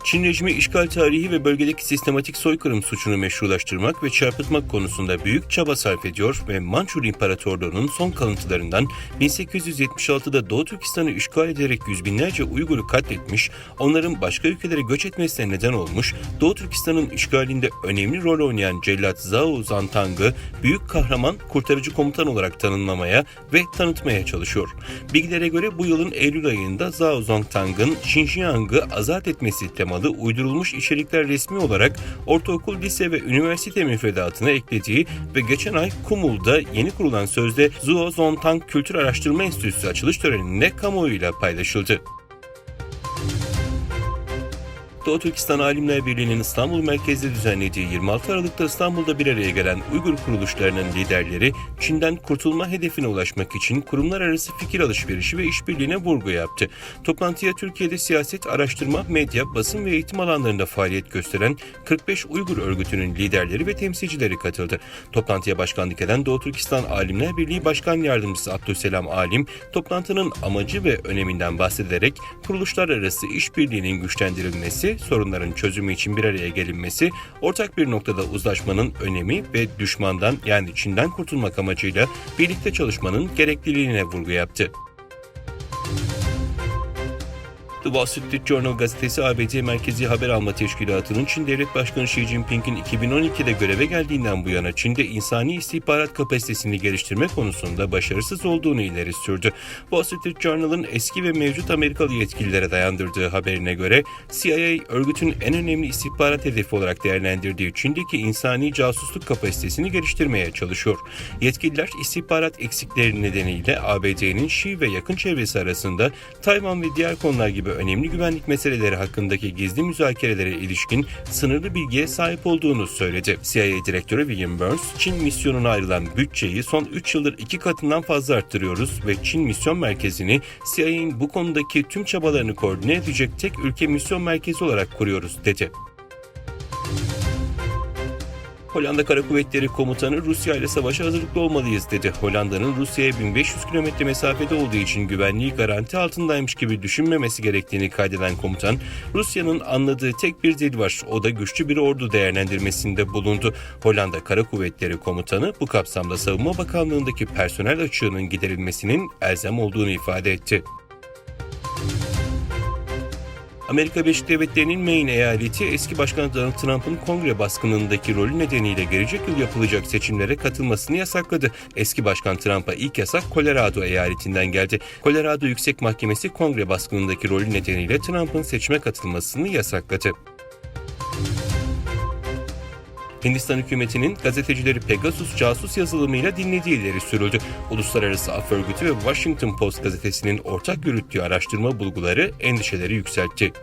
Çin rejimi işgal tarihi ve bölgedeki sistematik soykırım suçunu meşrulaştırmak ve çarpıtmak konusunda büyük çaba sarf ediyor ve Mançur İmparatorluğu'nun son kalıntılarından 1876'da Doğu Türkistan'ı işgal ederek yüz binlerce Uygur'u katletmiş, onların başka ülkelere göç etmesine neden olmuş, Doğu Türkistan'ın işgalinde önemli rol oynayan Cellat Zhao Zantang'ı büyük kahraman, kurtarıcı komutan olarak tanımlamaya ve tanıtmaya çalışıyor. Bilgilere göre bu yılın Eylül ayında Zhao Zantang'ın Xinjiang'ı azat etmesi temalı uydurulmuş içerikler resmi olarak ortaokul, lise ve üniversite müfredatına eklediği ve geçen ay Kumul'da yeni kurulan sözde Zhao Zantang Kültür Araştırma Enstitüsü açılış töreninde kamuoyuyla paylaşıldı. Doğu Türkistan Alimler Birliği'nin İstanbul merkezde düzenlediği 26 Aralık'ta İstanbul'da bir araya gelen Uygur kuruluşlarının liderleri, Çin'den kurtulma hedefine ulaşmak için kurumlar arası fikir alışverişi ve işbirliğine vurgu yaptı. Toplantıya Türkiye'de siyaset, araştırma, medya, basın ve eğitim alanlarında faaliyet gösteren 45 Uygur örgütünün liderleri ve temsilcileri katıldı. Toplantıya başkanlık eden Doğu Türkistan Alimler Birliği Başkan Yardımcısı Abdüsselam Alim, toplantının amacı ve öneminden bahsederek kuruluşlar arası işbirliğinin güçlendirilmesi, sorunların çözümü için bir araya gelinmesi, ortak bir noktada uzlaşmanın önemi ve düşmandan yani Çin'den kurtulmak amacıyla birlikte çalışmanın gerekliliğine vurgu yaptı. The Wall Street Journal gazetesi ABD Merkezi Haber Alma Teşkilatı'nın Çin Devlet Başkanı Xi Jinping'in 2012'de göreve geldiğinden bu yana Çin'de insani istihbarat kapasitesini geliştirme konusunda başarısız olduğunu ileri sürdü. Wall Street Journal'ın eski ve mevcut Amerikalı yetkililere dayandırdığı haberine göre CIA örgütün en önemli istihbarat hedefi olarak değerlendirdiği Çin'deki insani casusluk kapasitesini geliştirmeye çalışıyor. Yetkililer istihbarat eksikleri nedeniyle ABD'nin Xi ve yakın çevresi arasında Tayvan ve diğer konular gibi önemli güvenlik meseleleri hakkındaki gizli müzakerelere ilişkin sınırlı bilgiye sahip olduğunu söyledi. CIA Direktörü William Burns, Çin misyonuna ayrılan bütçeyi son 3 yıldır 2 katından fazla arttırıyoruz ve Çin misyon merkezini CIA'nin bu konudaki tüm çabalarını koordine edecek tek ülke misyon merkezi olarak kuruyoruz, dedi. Hollanda Kara Kuvvetleri Komutanı Rusya ile savaşa hazırlıklı olmalıyız, dedi. Hollanda'nın Rusya'ya 1500 kilometre mesafede olduğu için güvenliği garanti altındaymış gibi düşünmemesi gerektiğini kaydeden komutan, Rusya'nın anladığı tek bir dil var, o da güçlü bir ordu değerlendirmesinde bulundu. Hollanda Kara Kuvvetleri Komutanı bu kapsamda Savunma Bakanlığı'ndaki personel açığının giderilmesinin elzem olduğunu ifade etti. Amerika Birleşik Devletleri'nin Maine eyaleti eski başkan Donald Trump'ın kongre baskınındaki rolü nedeniyle gelecek yıl yapılacak seçimlere katılmasını yasakladı. Eski başkan Trump'a ilk yasak Colorado eyaletinden geldi. Colorado Yüksek Mahkemesi kongre baskınındaki rolü nedeniyle Trump'ın seçime katılmasını yasakladı. Hindistan hükümetinin gazetecileri Pegasus casus yazılımıyla dinlediği ileri sürüldü. Uluslararası Af Örgütü ve Washington Post gazetesinin ortak yürüttüğü araştırma bulguları endişeleri yükseltti.